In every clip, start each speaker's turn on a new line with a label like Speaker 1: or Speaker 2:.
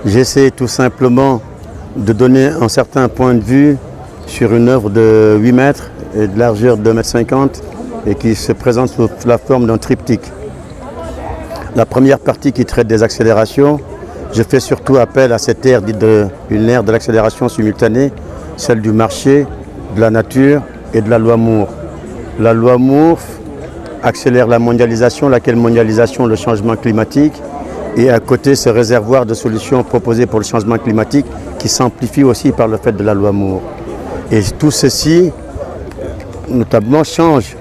Speaker 1: J'essaie tout simplement de donner un certain point de vue sur une œuvre de 8 mètres et de largeur de 2,50 m et qui se présente sous la forme d'un triptyque. La première partie qui traite des accélérations, je fais surtout appel à cette ère dite une ère de l'accélération simultanée, celle du marché, de la nature et de la loi Moore. La loi Moore accélère la mondialisation, laquelle mondialisation le changement climatique, et à côté ce réservoir de solutions proposées pour le changement climatique qui s'amplifie aussi par le fait de la loi Moore. Et tout ceci, notamment, change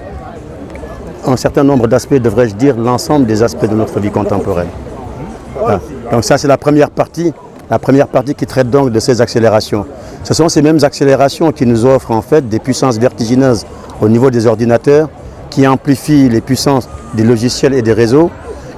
Speaker 1: un certain nombre d'aspects, devrais-je dire, l'ensemble des aspects de notre vie contemporaine. Voilà. Donc ça, c'est la première partie qui traite donc de ces accélérations. Ce sont ces mêmes accélérations qui nous offrent en fait des puissances vertigineuses au niveau des ordinateurs, qui amplifient les puissances des logiciels et des réseaux.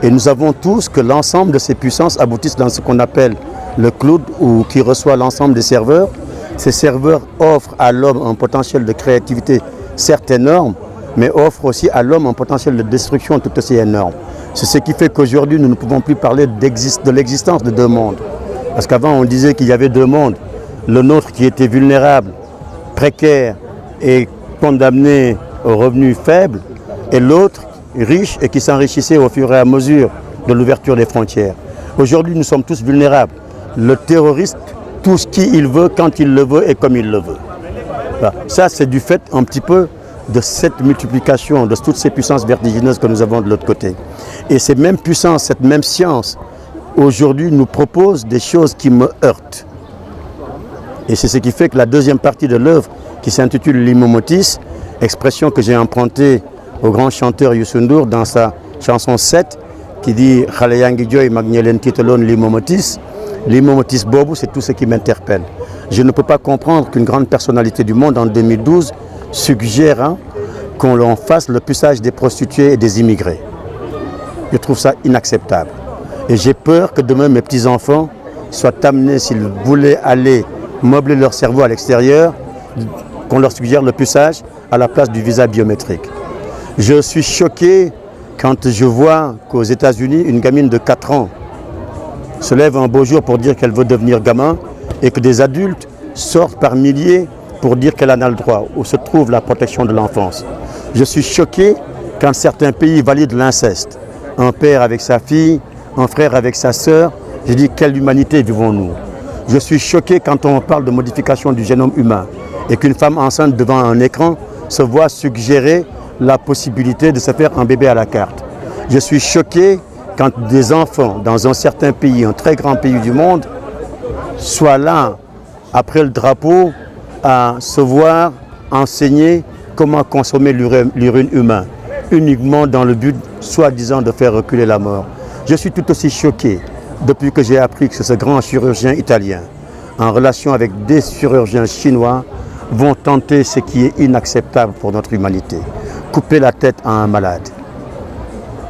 Speaker 1: Et nous savons tous que l'ensemble de ces puissances aboutissent dans ce qu'on appelle le cloud, ou qui reçoit l'ensemble des serveurs. Ces serveurs offrent à l'homme un potentiel de créativité certes énorme, mais offrent aussi à l'homme un potentiel de destruction tout aussi énorme. C'est ce qui fait qu'aujourd'hui, nous ne pouvons plus parler de l'existence de deux mondes. Parce qu'avant, on disait qu'il y avait deux mondes. Le nôtre qui était vulnérable, précaire et condamné aux revenus faibles, et l'autre riche et qui s'enrichissait au fur et à mesure de l'ouverture des frontières. Aujourd'hui, nous sommes tous vulnérables. Le terroriste touche qui il veut, quand il le veut et comme il le veut. Voilà. Ça, c'est du fait un petit peu de cette multiplication, de toutes ces puissances vertigineuses que nous avons de l'autre côté. Et ces mêmes puissances, cette même science, aujourd'hui nous propose des choses qui me heurtent. Et c'est ce qui fait que la deuxième partie de l'œuvre, qui s'intitule Limomotis, expression que j'ai empruntée au grand chanteur Youssou N'Dour dans sa chanson 7, qui dit « Khaleyangi Joy Magnelen Titolon Limomotis ». Limomotis Bobu, c'est tout ce qui m'interpelle. Je ne peux pas comprendre qu'une grande personnalité du monde en 2012 suggère qu'on l'on fasse le puçage des prostituées et des immigrés. Je trouve ça inacceptable. Et j'ai peur que demain mes petits-enfants soient amenés, s'ils voulaient aller meubler leur cerveau à l'extérieur, qu'on leur suggère le puçage à la place du visa biométrique. Je suis choqué quand je vois qu'aux États-Unis, une gamine de 4 ans se lève un beau jour pour dire qu'elle veut devenir gamin et que des adultes sortent par milliers pour dire qu'elle en a le droit, où se trouve la protection de l'enfance. Je suis choqué quand certains pays valident l'inceste. Un père avec sa fille, un frère avec sa sœur. Je dis, quelle humanité vivons-nous? Je suis choqué quand on parle de modification du génome humain et qu'une femme enceinte devant un écran se voit suggérer la possibilité de se faire un bébé à la carte. Je suis choqué quand des enfants dans un certain pays, un très grand pays du monde, soient là, après le drapeau, à se voir enseigner comment consommer l'urine humain, uniquement dans le but, soi-disant, de faire reculer la mort. Je suis tout aussi choqué depuis que j'ai appris que ce grand chirurgien italien, en relation avec des chirurgiens chinois, vont tenter ce qui est inacceptable pour notre humanité. Couper la tête à un malade.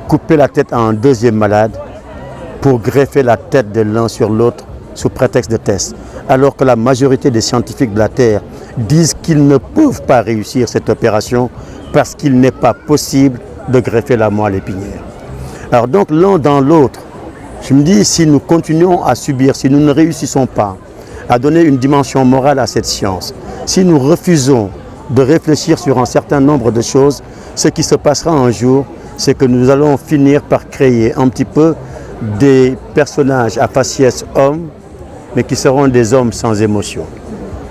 Speaker 1: Couper la tête à un deuxième malade pour greffer la tête de l'un sur l'autre sous prétexte de test. Alors que la majorité des scientifiques de la Terre disent qu'ils ne peuvent pas réussir cette opération parce qu'il n'est pas possible de greffer la moelle épinière. Alors donc l'un dans l'autre, je me dis, si nous continuons à subir, si nous ne réussissons pas à donner une dimension morale à cette science, si nous refusons de réfléchir sur un certain nombre de choses, ce qui se passera un jour, c'est que nous allons finir par créer un petit peu des personnages à faciès hommes, mais qui seront des hommes sans émotion.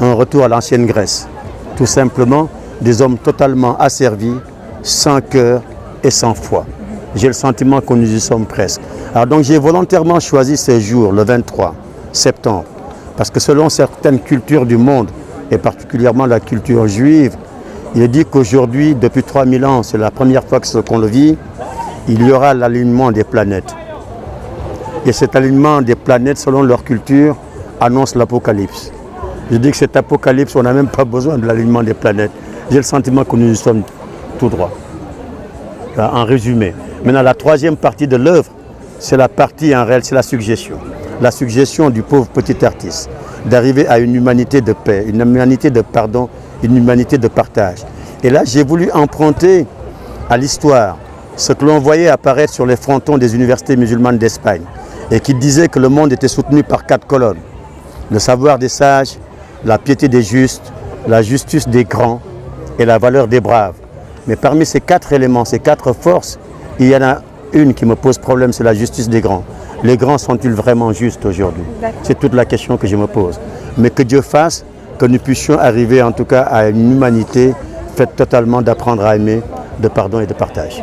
Speaker 1: Un retour à l'ancienne Grèce. Tout simplement, des hommes totalement asservis, sans cœur et sans foi. J'ai le sentiment que nous y sommes presque. Alors donc j'ai volontairement choisi ces jours, le 23 septembre, parce que selon certaines cultures du monde, et particulièrement la culture juive, il est dit qu'aujourd'hui, depuis 3000 ans, c'est la première fois qu'on le vit, il y aura l'alignement des planètes. Et cet alignement des planètes, selon leur culture, annonce l'apocalypse. Je dis que cet apocalypse, on n'a même pas besoin de l'alignement des planètes. J'ai le sentiment que nous y sommes tout droit. En résumé. Maintenant, la troisième partie de l'œuvre, c'est la partie en réel, c'est la suggestion. La suggestion du pauvre petit artiste, d'arriver à une humanité de paix, une humanité de pardon, une humanité de partage. Et là, j'ai voulu emprunter à l'histoire ce que l'on voyait apparaître sur les frontons des universités musulmanes d'Espagne. et qui disait que le monde était soutenu par 4 colonnes. Le savoir des sages, la piété des justes, la justice des grands et la valeur des braves. Mais parmi ces 4 éléments, ces 4 forces, il y en a une qui me pose problème, c'est la justice des grands. Les grands sont-ils vraiment justes aujourd'hui? C'est toute la question que je me pose. Mais que Dieu fasse que nous puissions arriver en tout cas à une humanité faite totalement d'apprendre à aimer, de pardon et de partage.